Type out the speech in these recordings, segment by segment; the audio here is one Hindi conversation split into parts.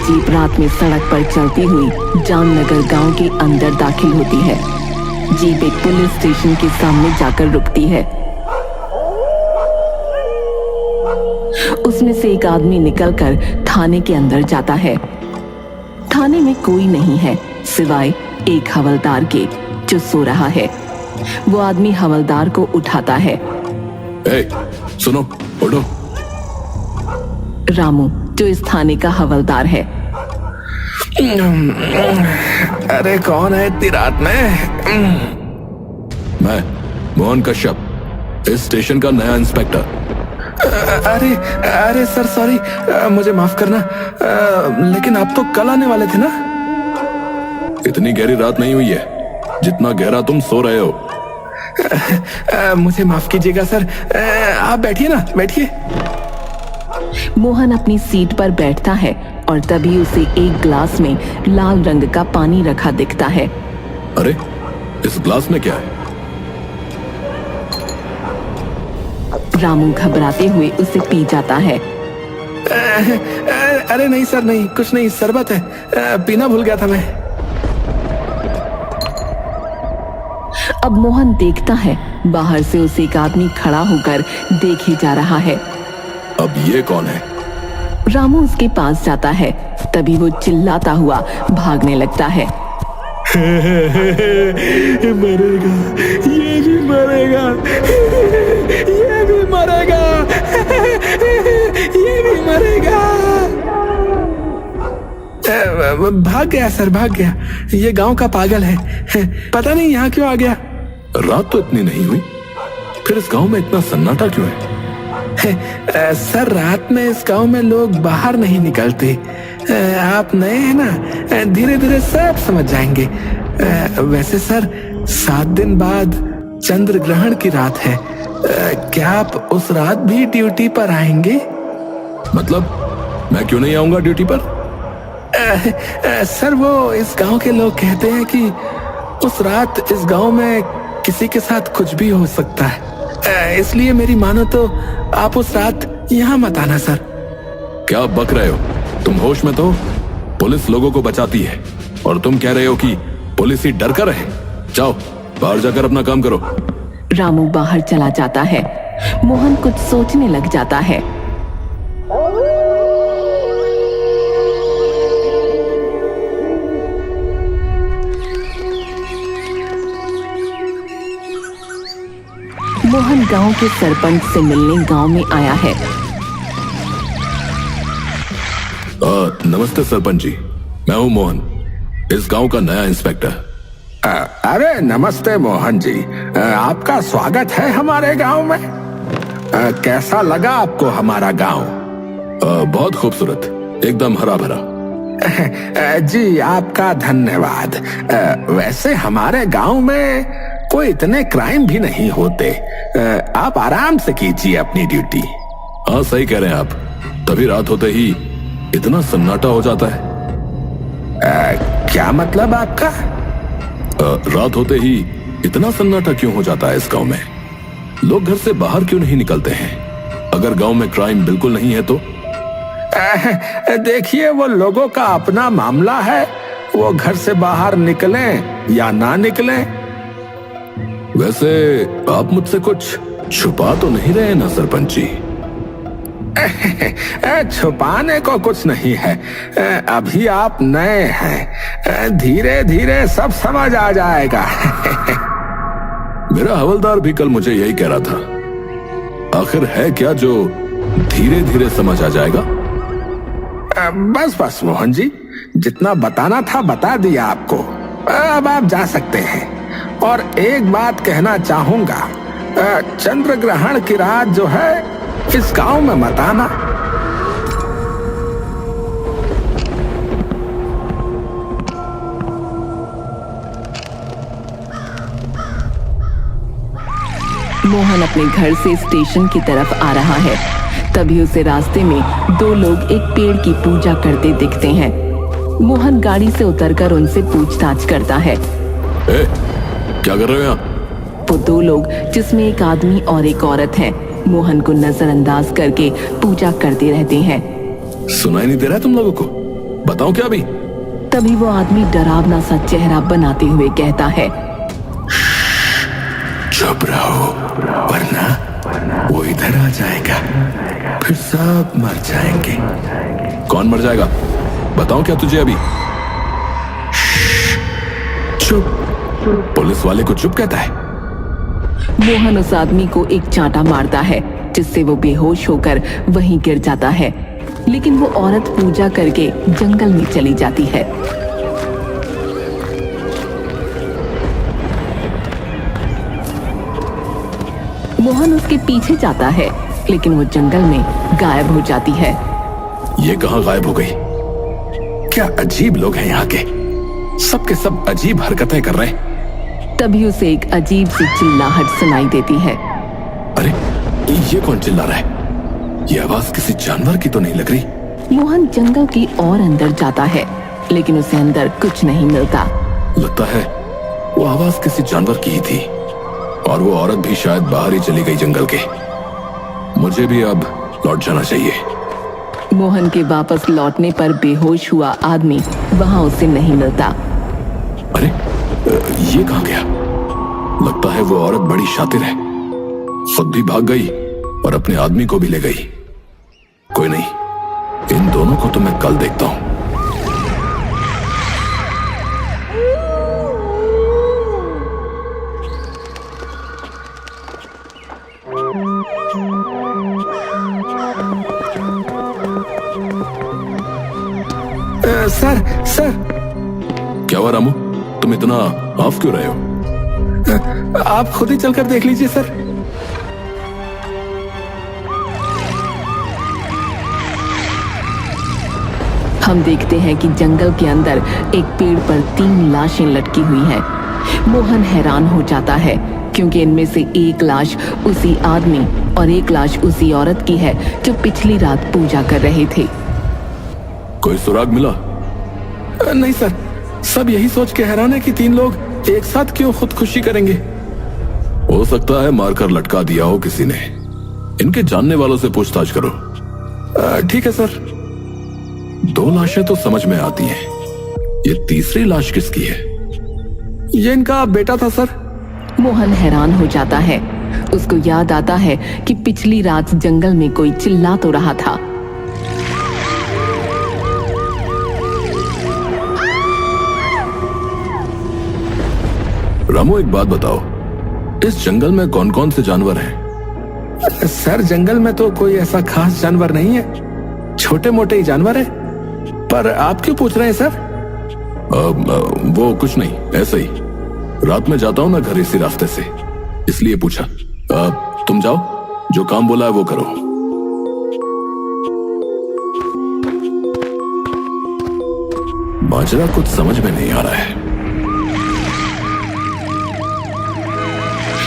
जीप रात में सड़क पर चलती हुई जामनगर गांव के अंदर दाखिल होती है। जीप एक पुलिस स्टेशन के सामने जाकर रुकती है। उसमें से एक आदमी निकलकर थाने के अंदर जाता है। थाने में कोई नहीं है सिवाय एक हवलदार के, जो सो रहा है। वो आदमी हवलदार को उठाता है। सुनो, उठो। रामू, जो इस थाने का हवलदार है। अरे कौन है इतनी रात में? मैं मोहन कश्यप, इस स्टेशन का नया इंस्पेक्टर। अरे सर, सॉरी, मुझे माफ करना, लेकिन आप तो कल आने वाले थे ना? इतनी गहरी रात नहीं हुई है जितना गहरा तुम सो रहे हो। मुझे माफ कीजिएगा सर, आप बैठिए ना, बैठिए। मोहन अपनी सीट पर बैठता है और तभी उसे एक ग्लास में लाल रंग का पानी रखा दिखता है। अरे, इस ग्लास में क्या है? रामू घबराते हुए उसे पी जाता है। अरे नहीं सर, नहीं, कुछ नहीं, शरबत है, पीना भूल गया था मैं। अब मोहन देखता है बाहर से उसे एक आदमी खड़ा होकर देख ही जा रहा है। अब ये कौन है? रामू उसके पास जाता है, तभी वो चिल्लाता हुआ भागने लगता है। मरेगा, ये भी मरेगा, ये भी मरेगा, ये भी मरेगा। भाग गया सर, भाग गया। ये गांव का पागल है, पता नहीं यहाँ क्यों आ गया। रात तो इतनी नहीं हुई, फिर इस गांव में इतना सन्नाटा क्यों है? सर, रात में इस गांव में लोग बाहर नहीं निकलते। आप नए हैं ना, धीरे धीरे सब समझ जाएंगे। वैसे सर, 7 दिन बाद चंद्र ग्रहण की रात है। क्या आप उस रात भी ड्यूटी पर आएंगे? मतलब मैं क्यों नहीं आऊंगा ड्यूटी पर? सर, वो इस गांव के लोग कहते हैं कि उस रात इस गांव में किसी के साथ कुछ भी हो सकता है। इसलिए मेरी मानो तो आप उस रात यहाँ मत आना सर। क्या बक रहे हो? तुम होश में तो? पुलिस लोगों को बचाती है और तुम कह रहे हो कि पुलिस ही डर कर रहे। जाओ, बाहर जाकर अपना काम करो। रामू बाहर चला जाता है। मोहन कुछ सोचने लग जाता है। मोहन गांव के सरपंच से मिलने गांव में आया है। नमस्ते सरपंच जी, मैं हूं मोहन, इस गांव का नया इंस्पेक्टर। अरे नमस्ते मोहन जी, आपका स्वागत है हमारे गांव में। कैसा लगा आपको हमारा गांव? बहुत खूबसूरत, एकदम हरा भरा। जी आपका धन्यवाद। वैसे हमारे गांव में कोई इतने क्राइम भी नहीं होते। आप आराम से कीजिए अपनी ड्यूटी। हाँ, सही कह रहे हैं आप, तभी रात होते ही इतना सन्नाटा हो जाता है। क्या मतलब आपका? रात होते ही इतना सन्नाटा क्यों हो जाता है इस गांव में? लोग घर से बाहर क्यों नहीं निकलते हैं? अगर गांव में क्राइम बिल्कुल नहीं है तो? देखिए, वो लोगों का अपना मामला है, वो घर से बाहर निकलें या ना निकलें। वैसे आप मुझसे कुछ छुपा तो नहीं रहे ना सरपंच जी? छुपाने को कुछ नहीं है, अभी आप नए हैं, धीरे धीरे सब समझ आ जाएगा। मेरा हवलदार भी कल मुझे यही कह रहा था। आखिर है क्या जो धीरे धीरे समझ आ जाएगा? बस बस मोहन जी, जितना बताना था बता दिया आपको, अब आप जा सकते हैं। और एक बात कहना चाहूंगा, चंद्र ग्रहण की रात जो है इस गांव में मत आना। मोहन अपने घर से स्टेशन की तरफ आ रहा है, तभी उसे रास्ते में 2 लोग एक पेड़ की पूजा करते दिखते हैं। मोहन गाड़ी से उतरकर उनसे पूछताछ करता है। क्या कर रहे हो यहाँ? वो 2 लोग, जिसमें एक आदमी और एक औरत है, मोहन को नजरअंदाज करके पूजा करते रहते हैं। सुनाई नहीं दे रहा तुम लोगों को? बताऊं क्या अभी? तभी वो आदमी डरावना सा चेहरा बनाते हुए कहता है, चुप रहो, वरना वो इधर आ जाएगा, फिर सब मर जाएंगे। कौन मर जाएगा? बताऊं क्या तुझे अभी? चुप। पुलिस वाले को चुप कहता है। मोहन उस आदमी को एक चांटा मारता है, जिससे वो बेहोश होकर वहीं गिर जाता है। लेकिन वो औरत पूजा करके जंगल में चली जाती है। मोहन उसके पीछे जाता है, लेकिन वो जंगल में गायब हो जाती है। ये कहाँ गायब हो गई? क्या अजीब लोग हैं यहाँ के, सबके सब अजीब हरकतें कर रहे हैं। तभी उसे एक अजीब सी चिल्लाहट सुनाई देती है। अरे ये कौन चिल्ला रहा है? ये आवाज किसी जानवर की तो नहीं लग रही। मोहन जंगल की और अंदर जाता है, लेकिन उसे अंदर कुछ नहीं मिलता। लगता है वो आवाज किसी जानवर की ही थी, और वो औरत भी शायद बाहर ही चली गई जंगल के। मुझे भी अब लौट जाना चाहिए। मोहन के वापस लौटने पर बेहोश हुआ आदमी वहां उसे नहीं मिलता। अरे ये कहाँ गया? लगता है वो औरत बड़ी शातिर है, खुद भी भाग गई और अपने आदमी को भी ले गई। कोई नहीं, इन दोनों को तो मैं कल देखता हूं। Sir sir. क्या हुआ रामू, तुम इतना ऑफ क्यों रहे हो? आप खुद ही चलकर देख लीजिए सर। हम देखते हैं कि जंगल के अंदर एक पेड़ पर 3 लाशें लटकी हुई हैं। मोहन हैरान हो जाता है, क्योंकि इनमें से एक लाश उसी आदमी और एक लाश उसी औरत की है जो पिछली रात पूजा कर रहे थे। कोई सुराग मिला? नहीं सर, सब यही सोच के हैरान है कि 3 लोग एक साथ क्यों खुदकुशी करेंगे। हो सकता है मारकर लटका दिया हो किसी ने। इनके जानने वालों से पूछताछ करो। ठीक है सर। 2 लाशें तो समझ में आती हैं, ये तीसरी लाश किसकी है? ये इनका बेटा था सर। मोहन हैरान हो जाता है। उसको याद आता है कि पिछली रात जंगल में कोई चिल्ला तो रहा था। रामू एक बात बताओ, इस जंगल में कौन कौन से जानवर हैं? सर जंगल में तो कोई ऐसा खास जानवर नहीं है, छोटे मोटे ही जानवर है। पर आप क्यों पूछ रहे हैं सर? वो कुछ नहीं, ऐसे ही। रात में जाता हूं ना घर इसी रास्ते से, इसलिए पूछा। तुम जाओ, जो काम बोला है वो करो। माजरा कुछ समझ में नहीं आ रहा है।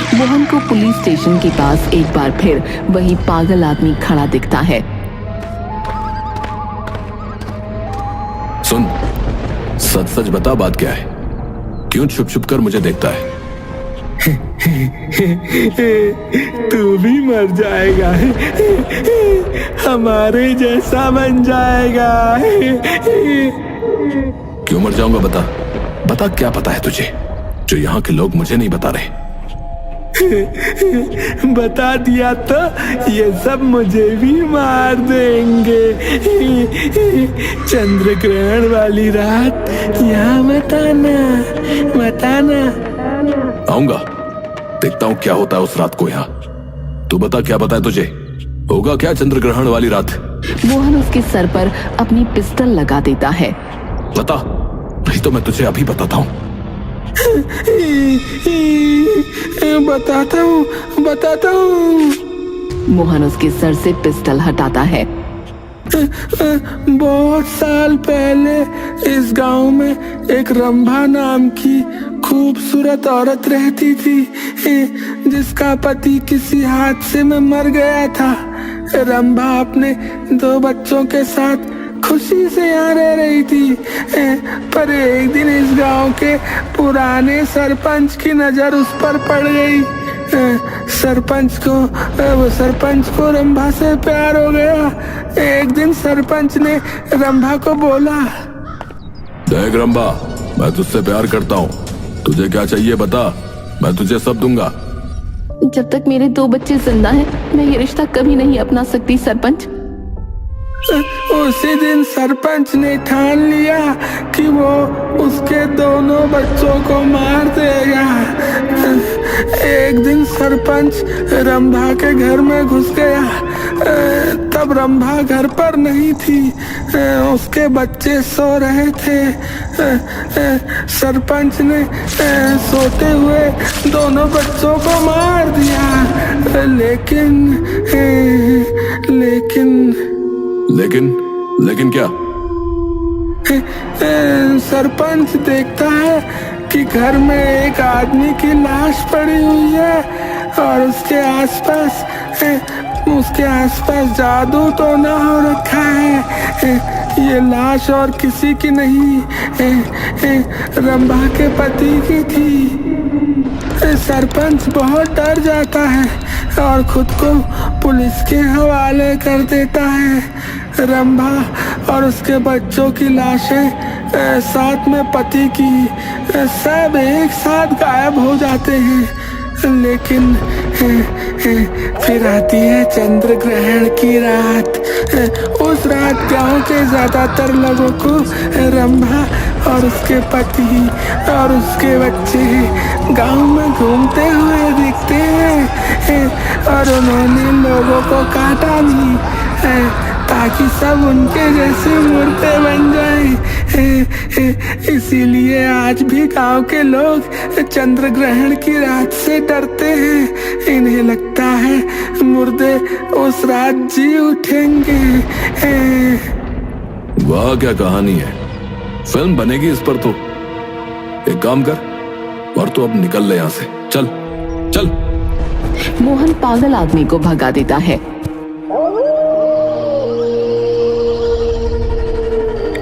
मोहन को पुलिस स्टेशन के पास एक बार फिर वही पागल आदमी खड़ा दिखता है। सुन, सच सच बता, बात क्या है? क्यों छुप छुप कर मुझे देखता है? तू भी मर जाएगा, हमारे जैसा बन जाएगा। क्यों मर जाऊंगा? बता बता, क्या पता है तुझे जो यहाँ के लोग मुझे नहीं बता रहे? बता दिया तो ये सब मुझे भी मार देंगे। चंद्र ग्रहण वाली रात यहाँ मत आना। आऊंगा, देखता हूँ क्या होता है उस रात को यहाँ। तू बता, क्या पता है तुझे? होगा क्या चंद्र ग्रहण वाली रात? मोहन उसके सर पर अपनी पिस्टल लगा देता है। बता, नहीं तो मैं तुझे अभी बताता हूँ। बताता हूँ। मोहन उसके सर से पिस्टल हटाता है। बहुत साल पहले इस गांव में एक रंभा नाम की खूबसूरत औरत रहती थी, जिसका पति किसी हादसे में मर गया था। रंभा अपने 2 बच्चों के साथ खुशी से यहाँ रह रही थी, पर एक दिन इस गांव के पुराने सरपंच की नजर उस पर पड़ गई। सरपंच को रंभा से प्यार हो गया। एक दिन सरपंच ने रंभा को बोला, देख रंभा, मैं तुझसे प्यार करता हूँ, तुझे क्या चाहिए बता, मैं तुझे सब दूंगा। जब तक मेरे 2 बच्चे जिंदा हैं, मैं ये रिश्ता कभी नहीं अपना सकती सरपंच। उसी दिन सरपंच ने ठान लिया कि वो उसके दोनों बच्चों को मार देगा। एक दिन सरपंच रंभा के घर में घुस गया। तब रंभा घर पर नहीं थी, उसके बच्चे सो रहे थे। सरपंच ने सोते हुए दोनों बच्चों को मार दिया। लेकिन क्या? सरपंच देखता है कि घर में एक आदमी की लाश पड़ी हुई है और उसके आसपास जादू तो ना हो रखा है। ये लाश और किसी की नहीं, रंभा के पति की थी। सरपंच बहुत डर जाता है और खुद को पुलिस के हवाले कर देता है। रंभा और उसके बच्चों की लाशें साथ में पति की सब एक साथ गायब हो जाते हैं। लेकिन फिर आती है चंद्र ग्रहण की रात। उस रात गांव के ज्यादातर लोगों को रंभा और उसके पति और उसके बच्चे गांव में घूमते हुए दिखते हैं और उन्होंने लोगों को काटा नहीं ताकि सब उनके जैसे मुर्दे बन जाएं। इसीलिए आज भी गांव के लोग चंद्र ग्रहण की रात से डरते हैं। इन्हें लगता है मुर्दे उस रात जी उठेंगे। वाह, क्या कहानी है, फिल्म बनेगी इस पर तो। एक काम कर और तू अब निकल ले यहाँ से, चल चल। मोहन पागल आदमी को भगा देता है।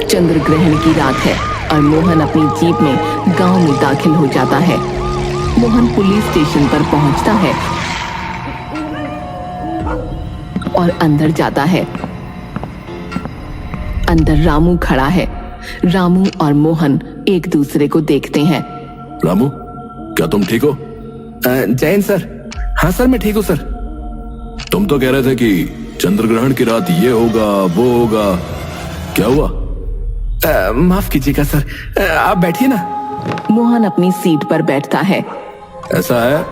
चंद्र ग्रहण की रात है और मोहन अपनी जीप में गांव में दाखिल हो जाता है। मोहन पुलिस स्टेशन पर पहुंचता है और अंदर जाता है। अंदर रामू खड़ा है। रामू और मोहन एक दूसरे को देखते हैं। रामू, क्या तुम ठीक हो? जैन सर। हाँ सर, मैं ठीक हूँ सर। तुम तो कह रहे थे कि चंद्र ग्रहण की रात ये होगा वो होगा, क्या हुआ? माफ कीजिएगा सर, आप बैठिए ना। मोहन अपनी सीट पर बैठता है। ऐसा है,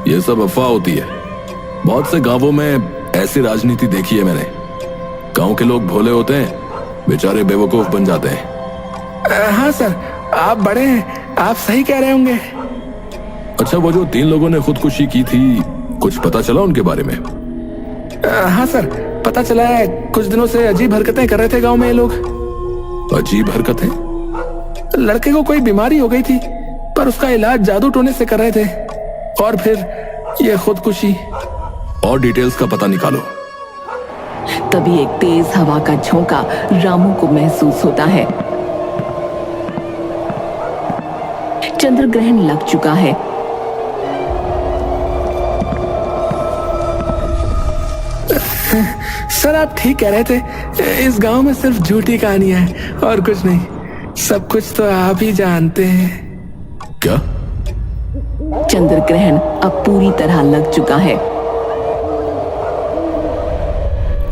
ये सब अफवाह होती है। बहुत से गांवों में ऐसी राजनीति देखी है मैंने। गांव के लोग भोले होते हैं, बेचारे बेवकूफ बन जाते हैं। हाँ सर, आप बड़े हैं, आप सही कह रहे होंगे। अच्छा, वो जो 3 लोगों ने खुदकुशी की थी, कुछ पता चला उनके बारे में? हाँ सर, पता चला है। कुछ दिनों से अजीब हरकतें कर रहे थे गांव में ये लोग। अजीब हरकतें? लड़के को कोई बीमारी हो गई थी, पर उसका इलाज जादू टोने से कर रहे थे, और फिर ये खुदकुशी। और डिटेल्स का पता निकालो। तभी एक तेज हवा का झोंका रामू को महसूस होता है। चंद्र ग्रहण लग चुका है। सर, आप ठीक कह रहे थे। इस गांव में सिर्फ झूठी कहानियां हैं और कुछ नहीं। सब कुछ तो आप ही जानते हैं। क्या? चंद्र ग्रहण अब पूरी तरह लग चुका है।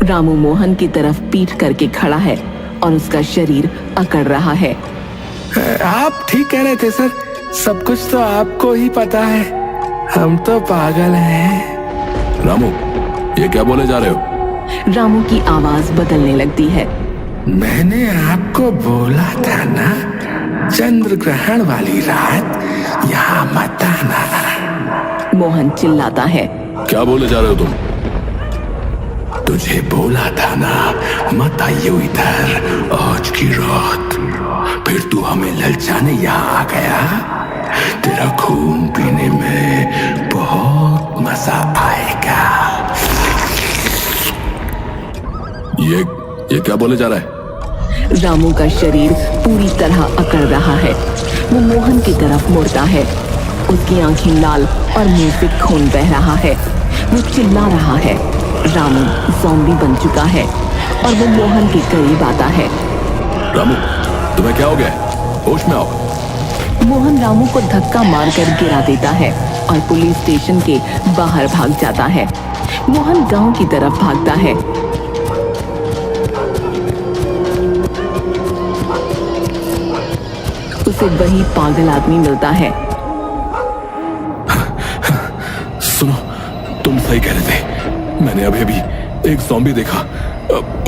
रामू मोहन की तरफ पीठ करके खड़ा है और उसका शरीर अकड़ रहा है। आप ठीक कह रहे थे सर, सब कुछ तो आपको ही पता है। हम तो पागल हैं। रामू, ये क्या बोले जा रहे हो? रामू की आवाज बदलने लगती है। मैंने आपको बोला था ना, चंद्र ग्रहण वाली रात यहाँ मत आना। मोहन चिल्लाता है। क्या बोले जा रहे हो तुम? तुझे बोला था ना, मत आइयो इधर आज की रात। फिर तू हमें ललचाने यहाँ आ गया। तेरा खून पीने में बहुत मजा आएगा। ये क्या बोले जा रहा है? रामू का शरीर पूरी तरह अकड़ रहा है। वो मोहन की तरफ मुड़ता है। उसकी आंखें लाल और मुंह से खून बह रहा है। वो चिल्ला रहा है। रामू ज़ॉम्बी बन चुका है और वो मोहन के करीब आता है। रामू, तुम्हें क्या हो गया है? होश में आओ। मोहन रामू को धक्का मारकर गिरा देता है और पुलिस स्टेशन के बाहर भाग जाता है। मोहन गांव की तरफ भागता है। उसे वही पागल आदमी मिलता है। सुनो, तुम सही कह रहे थे। मैंने अभी अभी एक ज़ॉम्बी देखा।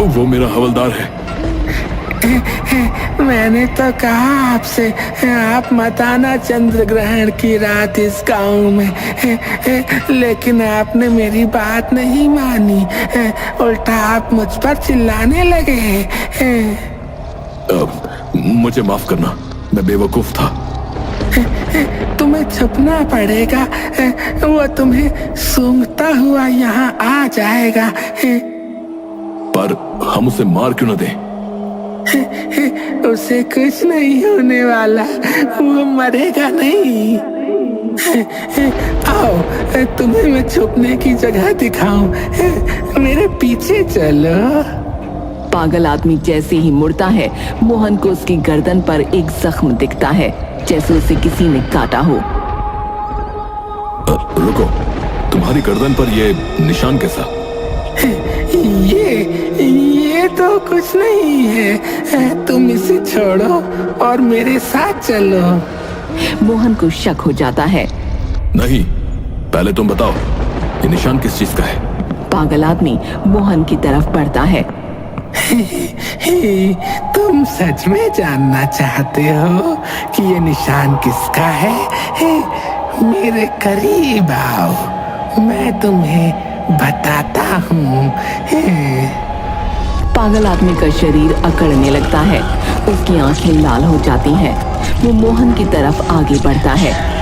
वो मेरा हवलदार है। मैंने तो कहा आपसे, आप मत आना चंद्र ग्रहण की रात इस गांव में, लेकिन आपने मेरी बात नहीं मानी। उल्टा आप मुझ पर चिल्लाने लगे। मुझे माफ करना, मैं बेवकूफ था। तुम्हें छुपना पड़ेगा, वो तुम्हें सूंघता हुआ यहाँ आ जाएगा। पर हम उसे मार क्यों न दें? उसे कुछ नहीं होने वाला, वो मरेगा नहीं। आओ, तुम्हें मैं छुपने की जगह दिखाऊं, मेरे पीछे चलो। पागल आदमी जैसे ही मुड़ता है, मोहन को उसकी गर्दन पर एक जख्म दिखता है, जैसे उसे किसी ने काटा हो। रुको, तुम्हारी गर्दन पर ये निशान कैसा? ये तो कुछ नहीं है, तुम इसे छोड़ो और मेरे साथ चलो। मोहन को शक हो जाता है। नहीं, पहले तुम बताओ, ये निशान किस चीज का है? पागल आदमी मोहन की तरफ बढ़ता है। तुम सच में जानना चाहते हो कि ये निशान किसका है? मेरे करीब आओ, मैं तुम्हें बताता हूँ। पागल आदमी का शरीर अकड़ने लगता है, उसकी आंखें लाल हो जाती हैं। वो मोहन की तरफ आगे बढ़ता है।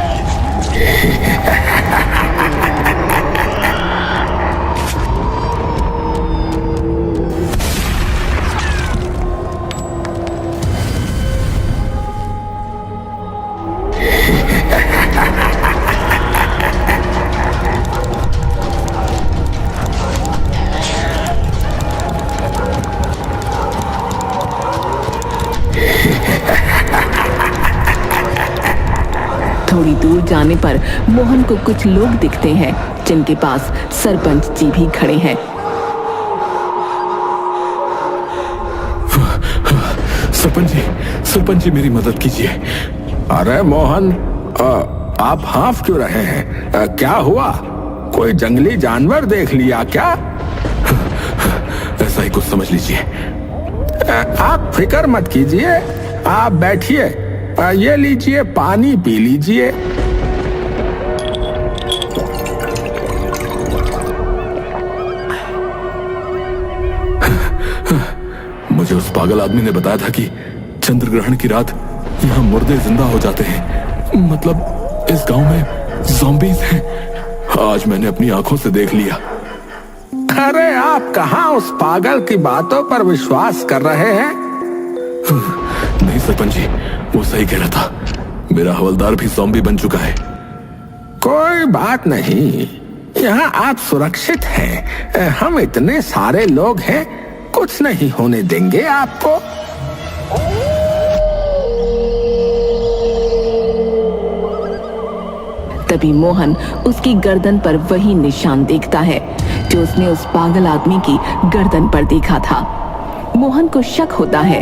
थोड़ी दूर जाने पर मोहन को कुछ लोग दिखते हैं, जिनके पास सरपंच जी भी खड़े हैं। सरपंच जी मेरी मदद कीजिए। अरे मोहन, आप हाँफ क्यों रहे हैं? क्या हुआ? कोई जंगली जानवर देख लिया क्या? ऐसा ही कुछ समझ लीजिए। आप फिक्र मत कीजिए, आप बैठिए, ये लीजिए, पानी पी लीजिए। मुझे उस पागल आदमी ने बताया था कि चंद्र ग्रहण की रात यहाँ मुर्दे जिंदा हो जाते हैं। मतलब इस गांव में ज़ॉम्बीज़ हैं। आज मैंने अपनी आंखों से देख लिया। अरे आप कहाँ उस पागल की बातों पर विश्वास कर रहे हैं? नहीं सरपंच जी, वो सही कह रहा था। मेरा हवलदार भी ज़ॉम्बी बन चुका है। कोई बात नहीं, यहाँ आप सुरक्षित हैं। हम इतने सारे लोग हैं, कुछ नहीं होने देंगे आपको। तभी मोहन उसकी गर्दन पर वही निशान देखता है जो उसने उस पागल आदमी की गर्दन पर देखा था। मोहन को शक होता है।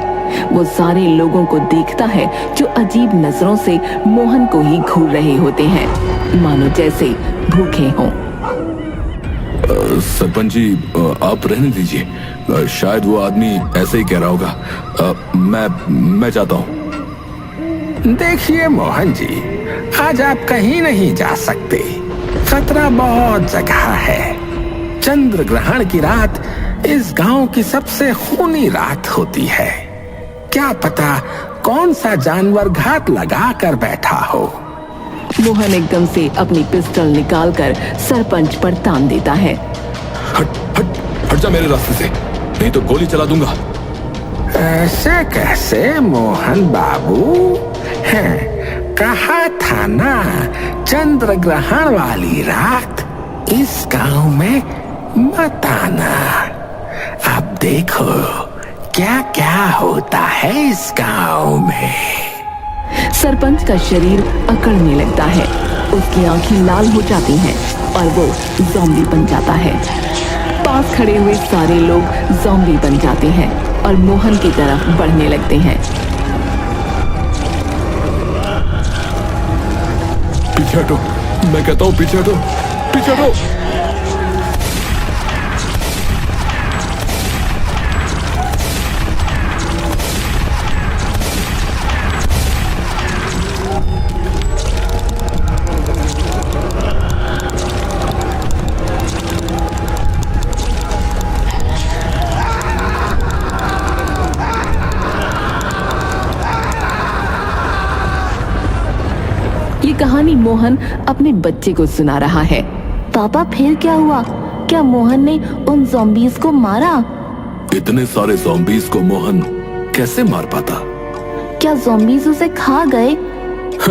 वो सारे लोगों को देखता है जो अजीब नजरों से मोहन को ही घूर रहे होते हैं, मानो जैसे भूखे हों। सरपंच जी, आप रहने दीजिए। शायद वो आदमी ऐसे ही कह रहा होगा। मैं जाता हूँ। देखिए मोहन जी, आज आप कहीं नहीं जा सकते। खतरा बहुत जगह है। चंद्र ग्रहण की रात इस गांव की सबसे खूनी रात होती है। क्या पता कौन सा जानवर घात लगा कर बैठा हो। मोहन एकदम से अपनी पिस्टल निकालकर सरपंच पर तान देता है। हट जा मेरे रास्ते से, नहीं तो गोली चला दूंगा। ऐसे कैसे मोहन बाबू? हैं, कहा था ना, चंद्र ग्रहण वाली रात इस गांव में मत आना। अब देखो क्या क्या होता है इस गांव में। सरपंच का शरीर अकड़ने लगता है, उसकी आंखें लाल हो जाती हैं और वो ज़ॉम्बी बन जाता है। पास खड़े हुए सारे लोग ज़ॉम्बी बन जाते हैं और मोहन की तरफ बढ़ने लगते हैं। पीछे हटो, मैं कहता हूँ पीछे हटो, पीछे हटो। ये कहानी मोहन अपने बच्चे को सुना रहा है। पापा फिर क्या हुआ? क्या मोहन ने उन ज़ॉम्बीज़ को मारा? इतने सारे ज़ॉम्बीज़ को मोहन कैसे मार पाता? क्या ज़ॉम्बीज़ उसे खा गए?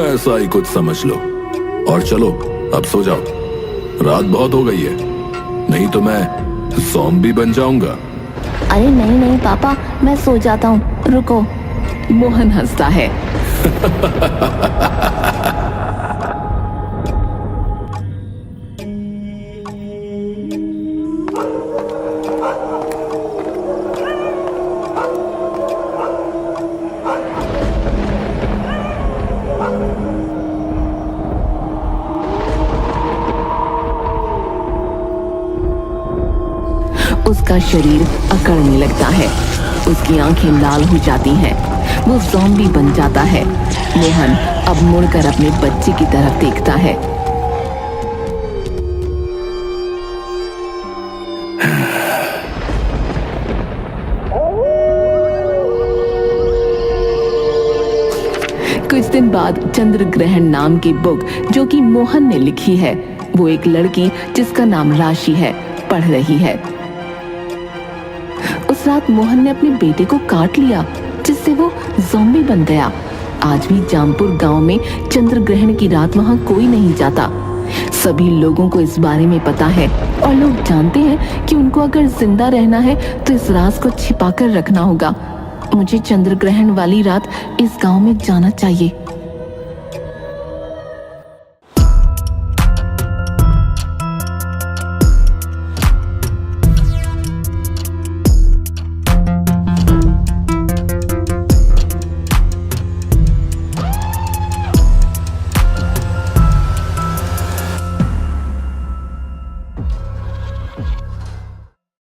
ऐसा ही कुछ समझ लो। और चलो अब सो जाओ, रात बहुत हो गई है, नहीं तो मैं ज़ॉम्बी बन जाऊंगा। अरे नहीं नहीं पापा, मैं सो जाता हूँ, रुको। मोहन हंसता है। उसका शरीर अकड़ने लगता है, उसकी आंखें लाल हो जाती हैं, वो ज़ॉम्बी बन जाता है। मोहन अब मुड़कर अपने बच्चे की तरफ देखता है। कुछ दिन बाद चंद्र ग्रहण नाम की बुक जो कि मोहन ने लिखी है, वो एक लड़की जिसका नाम राशि है पढ़ रही है। उस रात मोहन ने अपने बेटे को काट लिया, जिससे वो ज़ॉम्बी बन गया। आज भी जामपुर गांव में चंद्र ग्रहण की रात वहां कोई नहीं जाता। सभी लोगों को इस बारे में पता है और लोग जानते हैं कि उनको अगर जिंदा रहना है तो इस राज को छिपाकर रखना होगा। मुझे चंद्र ग्रहण वाली रात इस गांव में जाना चाहिए।